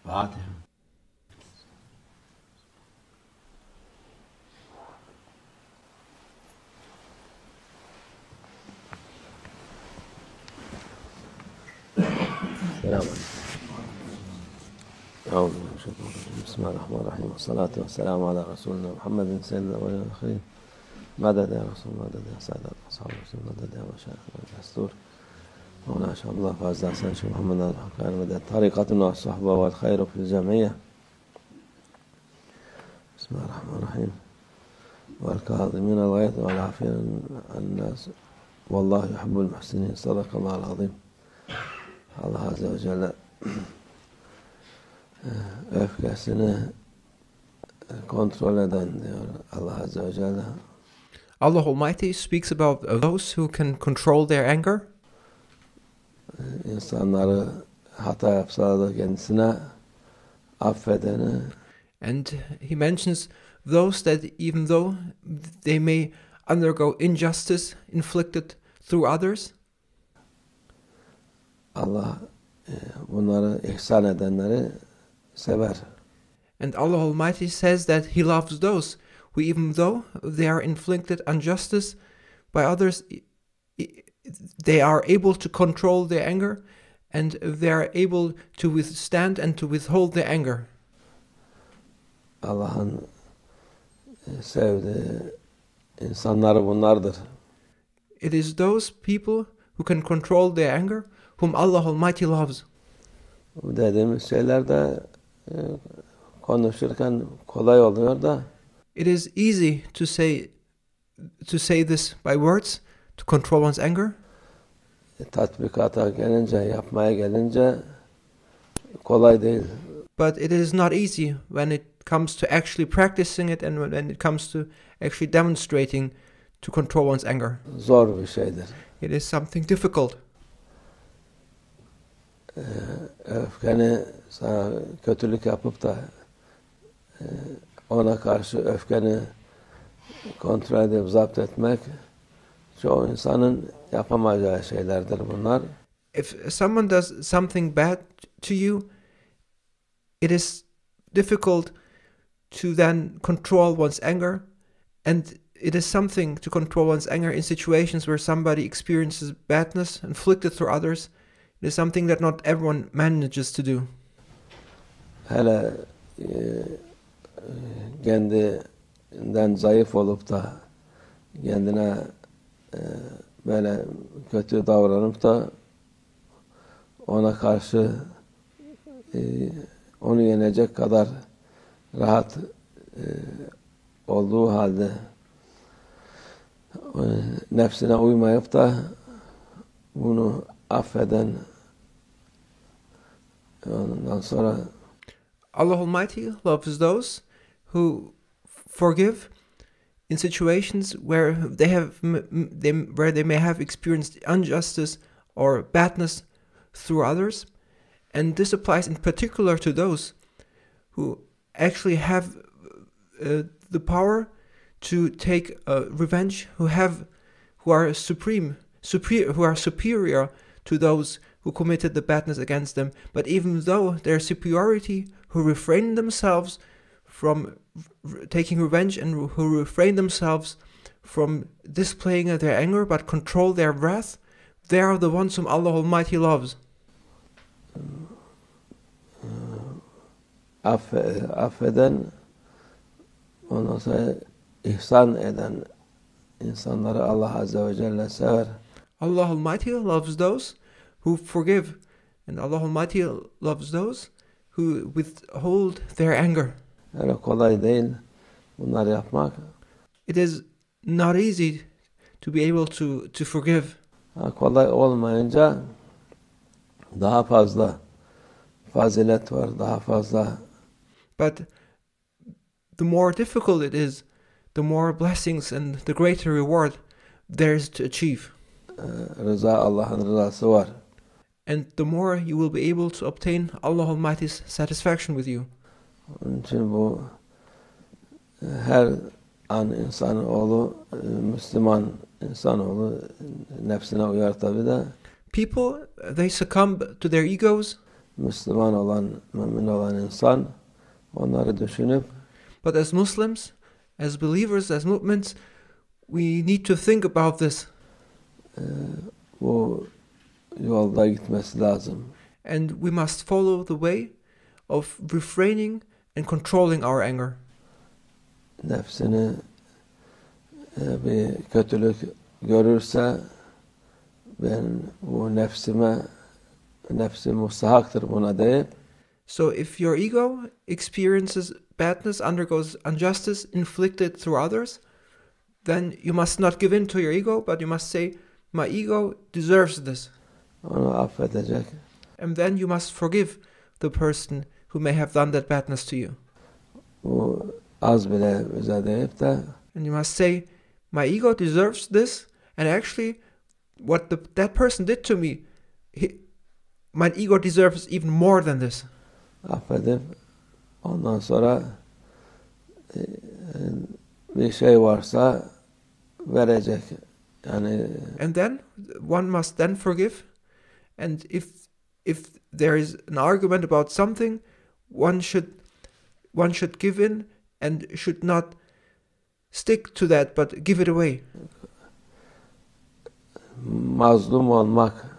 Fatiha. السلام عليكم. أعوذ بالله من الشيطان الرجيم. بسم الله الرحمن الرحيم والصلاة والسلام على رسولنا محمد سيد الأولين والآخرين. مدد يا رسول، مدد يا سادة أصحاب رسول، مدد يا مشايخ الدستور. هنا إن شاء الله فاز أحسن شيخ محمد الحكام مدد طريقتنا والصحبة والخير في الجمعية. بسم الله الرحمن الرحيم. والكاظمين الغيظ والعافين عن الناس والله يحب المحسنين. صدق الله العظيم. Allah Azze ve Celle öfkesini kontrol eden diyor Allah Azze ve Celle. Allah Almighty speaks about those who can control their anger. İnsanları hata yapsalar da kendisine affedeni. And he mentions those that even though they may undergo injustice inflicted through others, Allah bunları ihsan edenleri sever. and Allah Almighty says that He loves those who, even though they are inflicted injustice by others, they are able to control their anger, and they are able to withstand and to withhold their anger. Allah'ın sevdiği insanları bunlardır. It is those people who can control their anger whom Allah Almighty loves. Bu dediğimiz şeyler de konuşurken kolay oluyor da It is easy to say this by words, to control one's anger, tatbikata gelince, yapmaya gelince kolay değil. but it is not easy when it comes to actually practicing it and when it comes to actually demonstrating to control one's anger. Zor bir şeydir. It is something difficult. Öfkeni sana kötülük yapıp da ona karşı öfkeni kontrol edip zapt etmek çoğu insanın yapamayacağı şeylerdir bunlar. If someone does something bad to you, it is difficult to then control one's anger, and it is something to control one's anger in situations where somebody experiences badness inflicted through others. It is something that not everyone manages to do. Hele kendinden zayıf olup da kendine böyle kötü davranıp da ona karşı onu yenecek kadar rahat olduğu halde nefsine uymayıp da bunu affeden, ondan sonra Allah Almighty loves those who forgive in situations where they may have experienced injustice or badness through others, and this applies in particular to those who actually have the power to take revenge, who are superior to those who committed the badness against them, but even though their superiority, who refrain themselves from taking revenge and who refrain themselves from displaying their anger but control their wrath, they are the ones whom Allah Almighty loves. Affeden, ondan sonra ihsan eden insanları Allah Azze ve Celle sever. Allah Almighty loves those who forgive, and Allah Almighty loves those who withhold their anger. Öyle kolay değil bunları yapmak. It is not easy to be able to forgive. Kolay olmayınca daha fazla fazilet var, daha fazla. But the more difficult it is, the more blessings and the greater reward there is to achieve. Rıza, Allah'ın rızası var. And the more you will be able to obtain Allah Almighty's satisfaction with you. Onun için bu her an insanoğlu, Müslüman insanoğlu nefsine uyar tabi de. People, they succumb to their egos. Müslüman olan, mümin olan insan onları düşünüp But as Muslims, as believers, as movements, we need to think about this. Bu yolda gitmesi lazım. And we must follow the way of refraining and controlling our anger. Nefsini bir kötülük görürse ben bu nefsim mustahaktır buna deyip So if your ego experiences badness, undergoes injustice inflicted through others, then you must not give in to your ego, but you must say, my ego deserves this. onu affedecek. And then you must forgive the person who may have done that badness to you. Bu az bile bize deyip de And you must say, my ego deserves this, and actually what that person did to me, my ego deserves even more than this. affedip ondan sonra bir şey varsa verecek. Yani And then one must then forgive, and if there is an argument about something, one should give in and should not stick to that, but give it away. mazlum olmak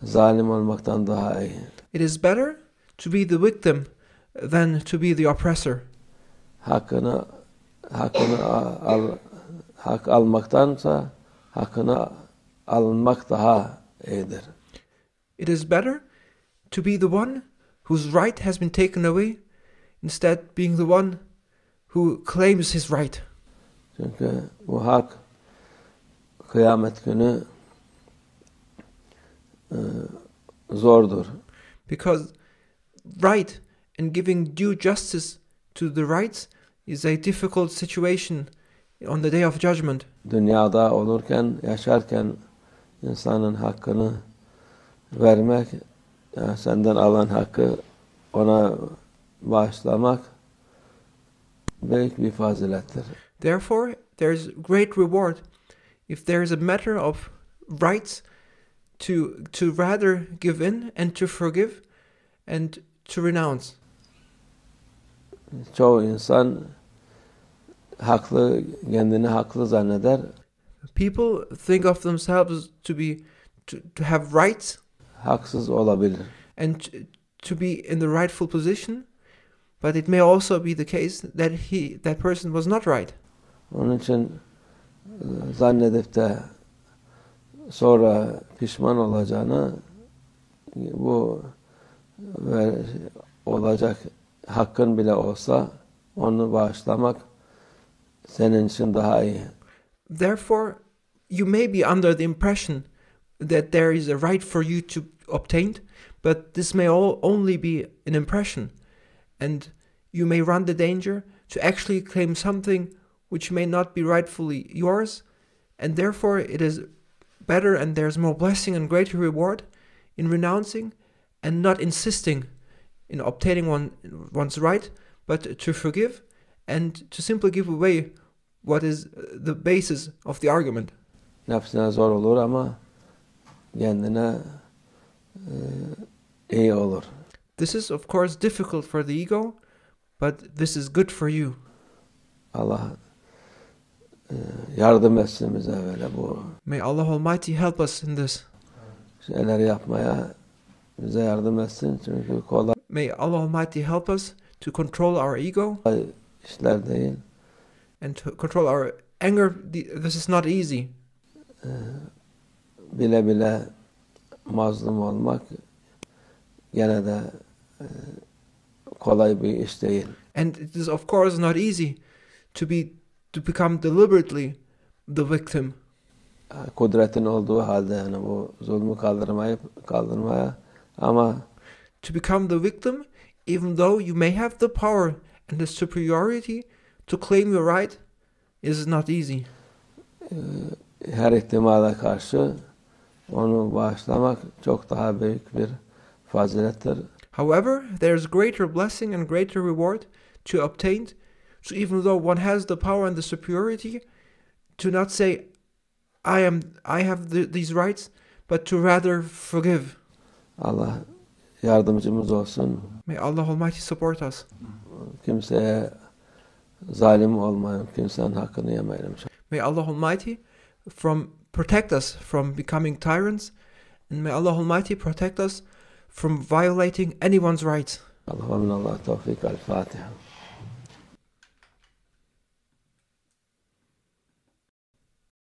zalim olmaktan daha iyi. It is better to be the victim than to be the oppressor. Hakkını hak almaktansa hakkını alınmak daha iyidir. It is better to be the one whose right has been taken away instead being the one who claims his right. Çünkü bu hak kıyamet günü zordur. Because right and giving due justice to the rights is a difficult situation on the day of judgment. Dünyada olurken, yaşarken insanın hakkını vermek, yani senden alan hakkı ona bağışlamak büyük bir fazilettir. Therefore, there is great reward if there is a matter of rights to rather give in and to forgive and to renounce. Çoğu insan kendini haklı zanneder. People think of themselves to have rights Haksız olabilir. and to be in the rightful position, but it may also be the case that person was not right. Onun için zannedip de sonra pişman olacağını bu olacak hakkın bile olsa onu bağışlamak senin için daha iyi. Therefore, you may be under the impression that there is a right for you to obtain, but this may only be an impression, and you may run the danger to actually claim something which may not be rightfully yours, and therefore it is better and there's more blessing and greater reward in renouncing and not insisting in obtaining one's right, but to forgive and to simply give away what is the basis of the argument. Nefsine zor olur ama kendine iyi olur. This is of course difficult for the ego, but this is good for you. Allah yardım etsin bize böyle bu May Allah Almighty help us in this. şeyleri yapmaya bize yardım etsin. Çünkü kolay May Allah Almighty help us to control our ego işler değil. and to control our anger. This is not easy. Bile bile mazlum olmak gene de kolay bir iş değil. And it is of course not easy to become deliberately the victim. Kudretin olduğu halde yani bu zulmü kaldırmaya ama To become the victim, even though you may have the power and the superiority to claim your right, is not easy. Her ihtimale karşı onu bağışlamak çok daha büyük bir fazilettir. However, there is greater blessing and greater reward to obtain. So even though one has the power and the superiority, to not say, I have these rights, but to rather forgive. Allah yardımcımız olsun. May Allah Almighty support us. Kimseye zalim olmayalım, kimsenin hakkını yemeyelim. May Allah Almighty protect us from becoming tyrants, and may Allah Almighty protect us from violating anyone's rights. Allah ve minallah tevfik. El Fatiha.